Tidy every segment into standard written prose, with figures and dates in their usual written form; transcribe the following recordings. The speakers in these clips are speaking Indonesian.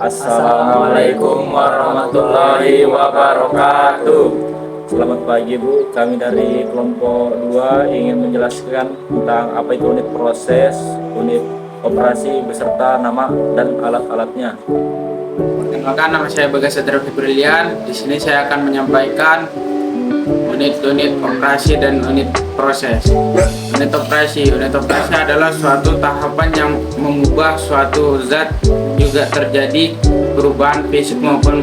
Assalamualaikum warahmatullahi wabarakatuh. Selamat pagi Bu, kami dari kelompok 2 ingin menjelaskan tentang apa itu unit proses, unit operasi beserta nama dan alat-alatnya. Perkenalkan, nama saya Bagas Satrio Brilian. Di sini saya akan menyampaikan unit-unit operasi dan unit proses. Unit operasi adalah suatu tahapan yang mengubah suatu zat, juga terjadi perubahan fisik maupun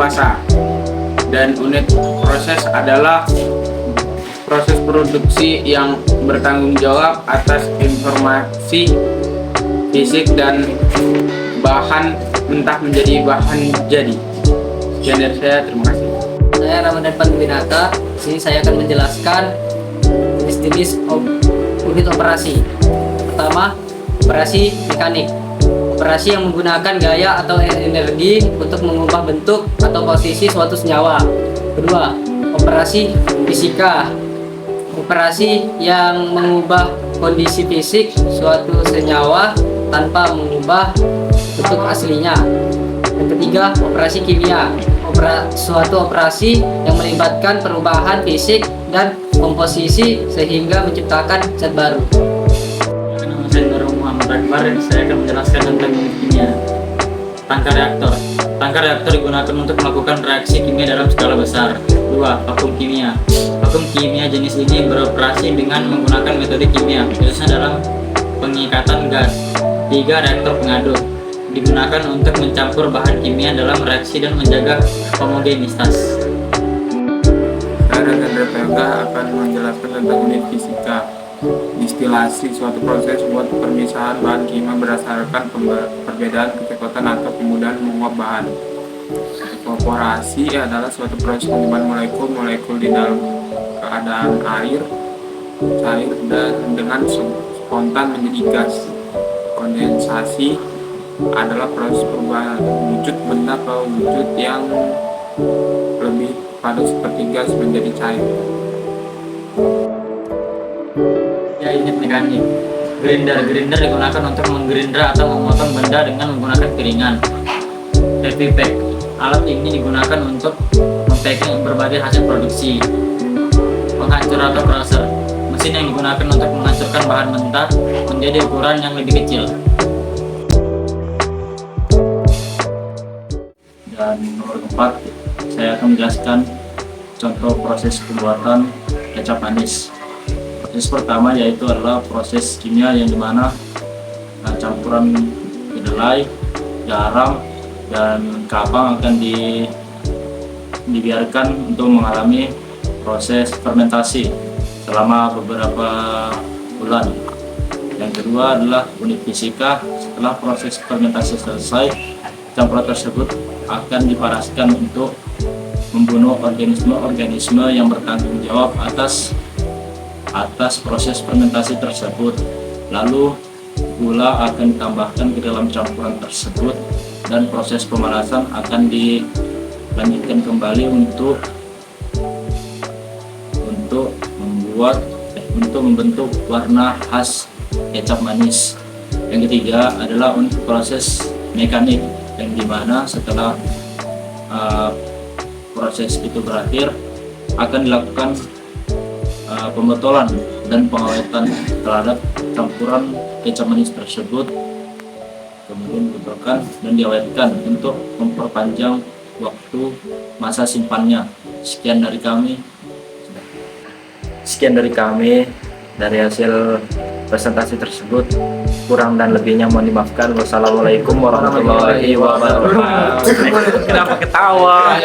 fasa. Dan unit proses adalah proses produksi yang bertanggung jawab atas informasi fisik dan bahan mentah menjadi bahan jadi. Sekian dari saya, terima kasih. Saya Ramadan Pandwinata. Di sini saya akan menjelaskan jenis-jenis unit operasi. Pertama, operasi mekanik. Operasi yang menggunakan gaya atau energi untuk mengubah bentuk atau posisi suatu senyawa. Kedua, operasi fisika. Operasi yang mengubah kondisi fisik suatu senyawa tanpa mengubah bentuk aslinya. Yang ketiga, operasi kimia. Suatu operasi yang melibatkan perubahan fisik dan komposisi sehingga menciptakan zat baru. Nama saya Nur Muhammad Akbar. Saya akan menjelaskan tentang unit kimia. Tangkar reaktor. Tangkar reaktor digunakan untuk melakukan reaksi kimia dalam skala besar. 2. Vakum kimia. Vakum kimia jenis ini beroperasi dengan menggunakan metode kimia, khususnya dalam pengikatan gas. 3. Reaktor pengaduk. Digunakan untuk mencampur bahan kimia dalam reaksi dan menjaga homogenitas. Saya Raden Repelga akan menjelaskan tentang unit fisika. Distilasi suatu proses buat pemisahan bahan kimia berdasarkan perbedaan kecepatan atau kemudahan menguap bahan. Evaporasi adalah suatu proses pengubahan molekul di dalam keadaan cair dan dengan spontan menjadi gas. Kondensasi adalah proses perubahan wujud benda ke wujud yang lebih padat seperti gas menjadi cair. Ya, unit mekanik. Grinder digunakan untuk menggerindra atau memotong benda dengan menggunakan piringan. Heavy pack. Alat ini digunakan untuk mempacking berbagai hasil produksi. Penghancur atau crusher. Mesin yang digunakan untuk menghancurkan bahan mentah menjadi ukuran yang lebih kecil. Dan nomor 4, saya akan menjelaskan contoh proses pembuatan kecap manis. Proses pertama yaitu adalah proses kimia yang dimana campuran kedelai, garam, dan kapang akan dibiarkan untuk mengalami proses fermentasi selama beberapa bulan. Yang kedua adalah unit fisika. Setelah proses fermentasi selesai, campuran tersebut akan dipanaskan untuk membunuh organisme-organisme yang bertanggung jawab atas proses fermentasi tersebut. Lalu gula akan ditambahkan ke dalam campuran tersebut dan proses pemanasan akan dilanjutkan kembali untuk membentuk warna khas kecap manis. Yang ketiga adalah unit proses mekanik, yang dimana setelah proses itu berakhir akan dilakukan pembotolan dan pengawetan terhadap campuran kecap manis tersebut, kemudian dibotolkan dan diawetkan untuk memperpanjang waktu masa simpannya. Sekian dari kami dari hasil presentasi tersebut. Kurang dan lebihnya mohon dimaafkan. Wassalamualaikum warahmatullahi wabarakatuh. Kenapa ketawa?